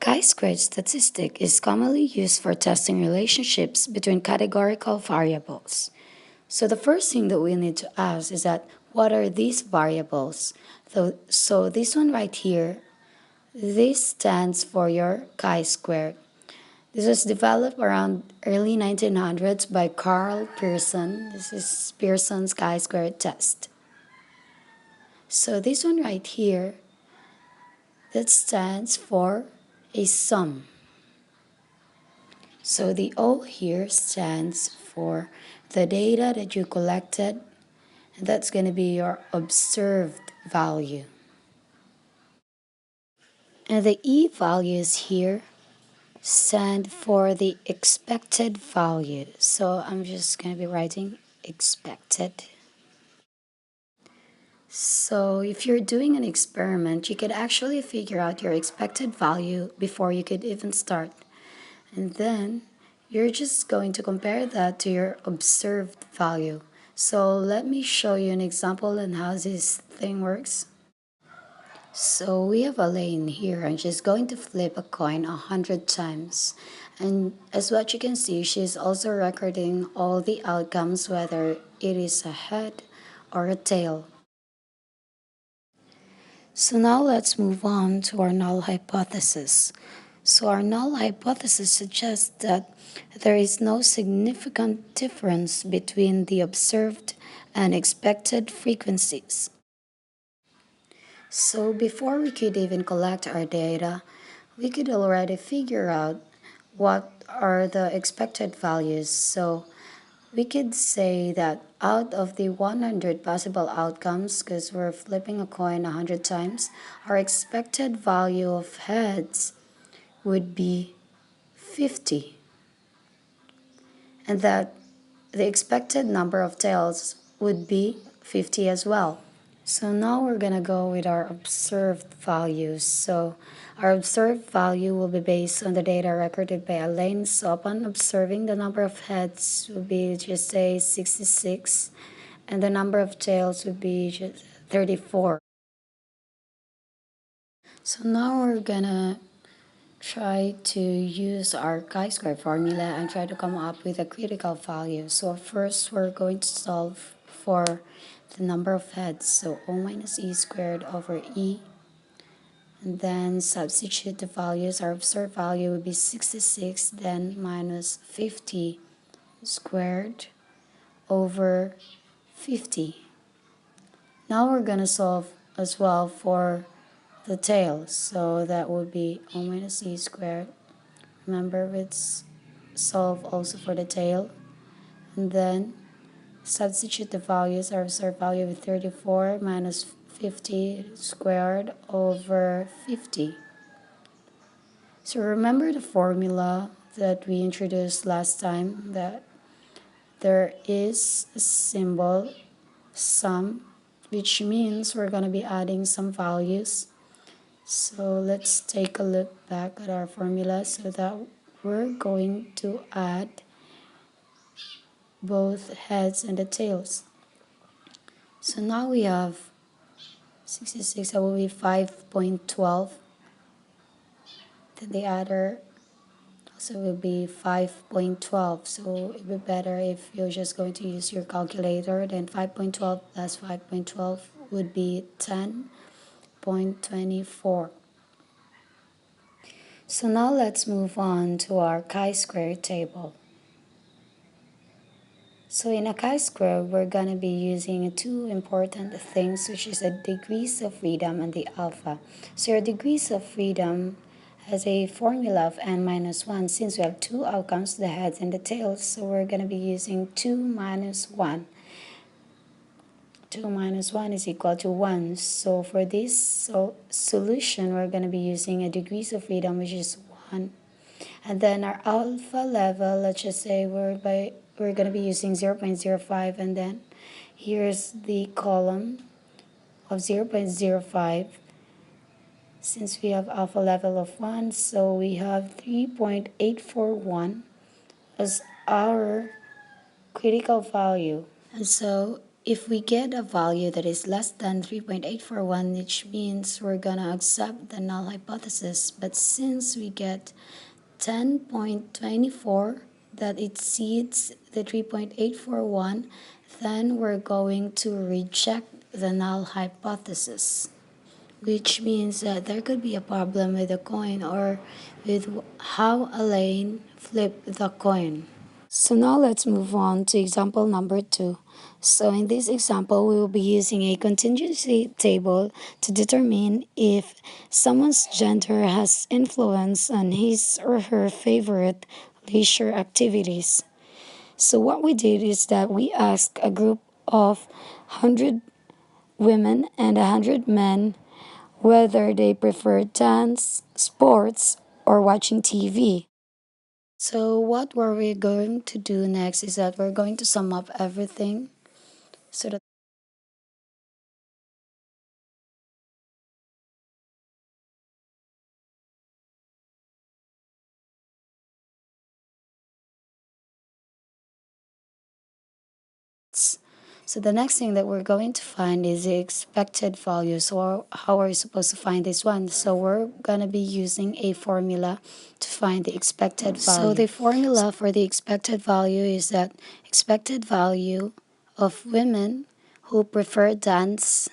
Chi-squared statistic is commonly used for testing relationships between categorical variables. So the first thing that we need to ask is that what are these variables? So this one right here, this stands for your chi-squared. This was developed around early 1900s by Carl Pearson. This is Pearson's chi-squared test. So this one right here, that stands for a sum. So the O here stands for the data that you collected, and that's going to be your observed value. And the E values here stand for the expected value. So I'm just going to be writing expected. So if you're doing an experiment, you could actually figure out your expected value before you could even start. And then you're just going to compare that to your observed value. So let me show you an example on how this thing works. So we have a lane here. I'm just going to flip a coin 100 times. And as what you can see, she's also recording all the outcomes, whether it is a head or a tail. So now let's move on to our null hypothesis. So our null hypothesis suggests that there is no significant difference between the observed and expected frequencies. So before we could even collect our data, we could already figure out what are the expected values. So we could say that out of the 100 possible outcomes, because we're flipping a coin 100 times, our expected value of heads would be 50. And that the expected number of tails would be 50 as well. So now we're going to go with our observed values. So our observed value will be based on the data recorded by Elaine. So upon observing, the number of heads would be just say 66, and the number of tails would be just 34. So now we're going to try to use our chi-square formula and try to come up with a critical value. So first we're going to solve for the number of heads. So O minus E squared over E. And then substitute the values. Our observed value would be 66, then minus 50 squared over 50. Now we're going to solve as well for the tail. So that would be O minus E squared. Remember, let's solve also for the tail. And then substitute the values. Our observed value with 34 minus 50 squared over 50. So remember the formula that we introduced last time, that there is a symbol sum, which means we're going to be adding some values. So let's take a look back at our formula, so that we're going to add both heads and the tails. So now we have 66, that will be 5.12. Then the other also will be 5.12. So it would be better if you're just going to use your calculator. Then 5.12 plus 5.12 would be 10.24. So now let's move on to our chi-square table. So in a chi-square, we're going to be using two important things, which is the degrees of freedom and the alpha. So your degrees of freedom has a formula of n minus 1. Since we have two outcomes, the heads and the tails, so we're going to be using 2 minus 1. 2 minus 1 is equal to 1. So for this solution, we're going to be using a degrees of freedom, which is 1. And then our alpha level, let's just say we're going to be using 0.05, and then here's the column of 0.05. Since we have alpha level of 1, so we have 3.841 as our critical value. And so If we get a value that is less than 3.841, which means we're gonna accept the null hypothesis, but since we get 10.24 that exceeds the 3.841, then we're going to reject the null hypothesis, which means that there could be a problem with the coin or with how Elaine flipped the coin. So now let's move on to example number 2. So in this example, we will be using a contingency table to determine if someone's gender has influence on his or her favorite leisure activities. So what we did is that we asked a group of 100 women and 100 men whether they prefer dance, sports, or watching TV. So what we're going to do next is that we're going to sum up everything so that so the next thing that we're going to find is the expected value. So how are we supposed to find this one? So we're gonna be using a formula to find the expected value. So the formula for the expected value is that expected value of women who prefer dance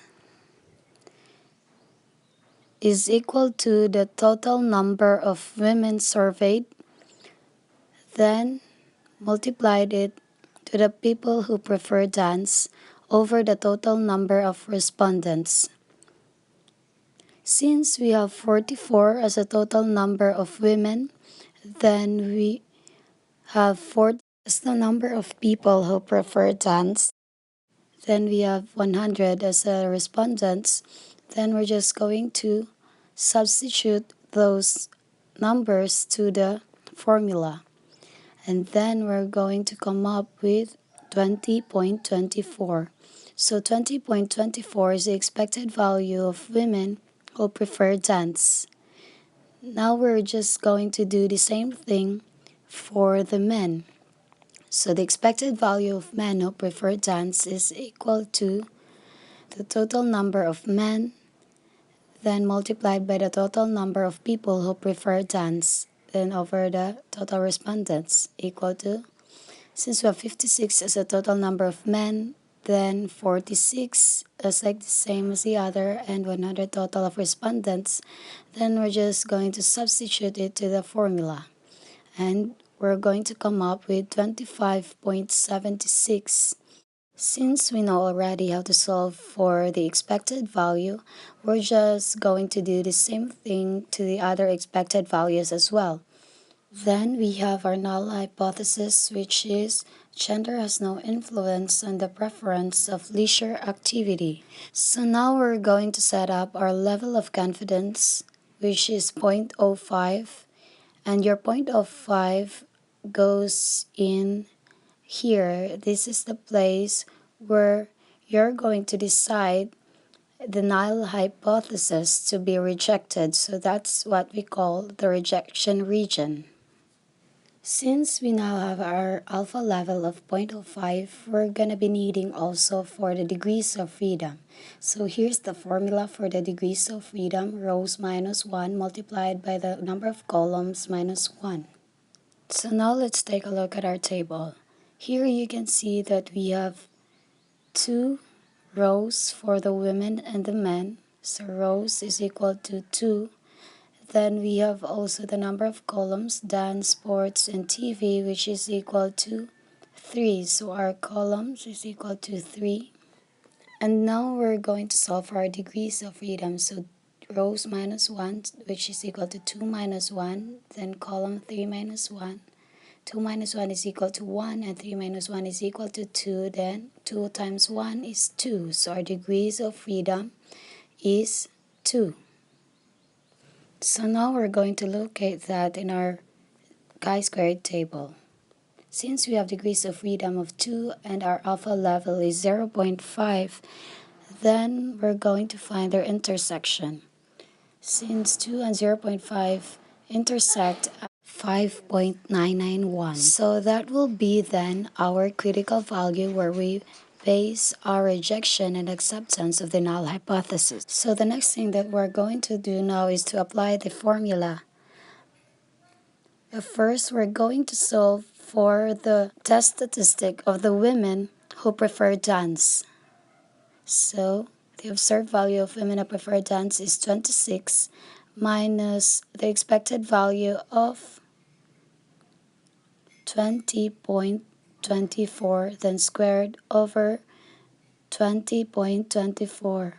is equal to the total number of women surveyed, then multiplied it to the people who prefer dance over the total number of respondents. Since we have 44 as a total number of women, then we have 40 as the number of people who prefer dance. Then we have 100 as the respondents. Then we're just going to substitute those numbers to the formula. And then we're going to come up with 20.24. So 20.24 is the expected value of women who prefer dance. Now we're just going to do the same thing for the men. So the expected value of men who prefer dance is equal to the total number of men, then multiplied by the total number of people who prefer dance, then over the total respondents, equal to, since we have 56 as a total number of men, then 46 is like the same as the other, and 100 total of respondents, then we're just going to substitute it to the formula. And we're going to come up with 25.76. Since we know already how to solve for the expected value, we're just going to do the same thing to the other expected values as well. Then we have our null hypothesis, which is gender has no influence on the preference of leisure activity. So now we're going to set up our level of confidence, which is zero point zero 0.05, and your zero point zero 0.05 goes in here. This is the place where you're going to decide the null hypothesis to be rejected. So that's what we call the rejection region. Since we now have our alpha level of 0.05, we're going to be needing also for the degrees of freedom. So here's the formula for the degrees of freedom, rows minus 1 multiplied by the number of columns minus 1. So now let's take a look at our table. Here you can see that we have 2 rows for the women and the men. So rows is equal to 2. Then we have also the number of columns, dance, sports, and TV, which is equal to 3. So our columns is equal to 3. And now we're going to solve for our degrees of freedom. So rows minus 1, which is equal to 2 minus 1. Then column 3 minus 1. 2 minus 1 is equal to 1, and 3 minus 1 is equal to 2. Then 2 times 1 is 2. So our degrees of freedom is 2. So now we're going to locate that in our chi-squared table. Since we have degrees of freedom of 2 and our alpha level is 0.5, then we're going to find their intersection. Since 2 and 0.5 intersect at 5.991. So that will be then our critical value where we base our rejection and acceptance of the null hypothesis. So the next thing that we're going to do now is to apply the formula. But first, we're going to solve for the test statistic of the women who prefer dance. So the observed value of women who prefer dance is 26 minus the expected value of 20.24, then squared over 20.24.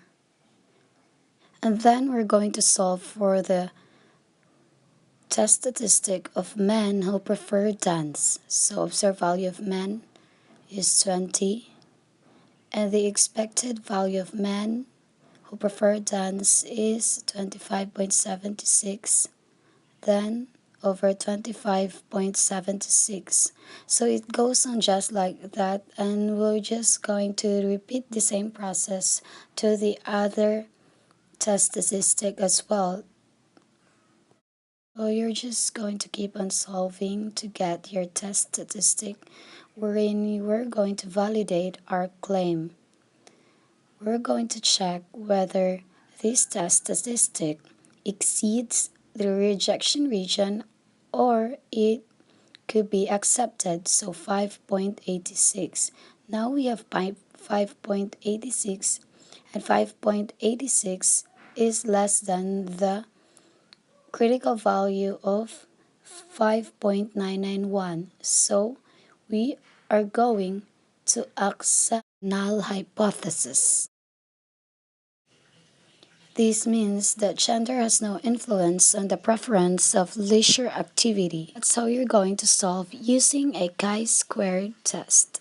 And then we're going to solve for the test statistic of men who prefer dance. So observed value of men is 20, and the expected value of men who prefer dance is 25.76, then over 25.76. So it goes on just like that, and we're just going to repeat the same process to the other test statistic as well. So you're just going to keep on solving to get your test statistic, wherein we're going to validate our claim. We're going to check whether this test statistic exceeds the rejection region or it could be accepted, so 5.86. Now we have 5.86, and 5.86 is less than the critical value of 5.991. So we are going to accept null hypothesis. This means that gender has no influence on the preference of leisure activity. That's how you're going to solve using a chi-squared test.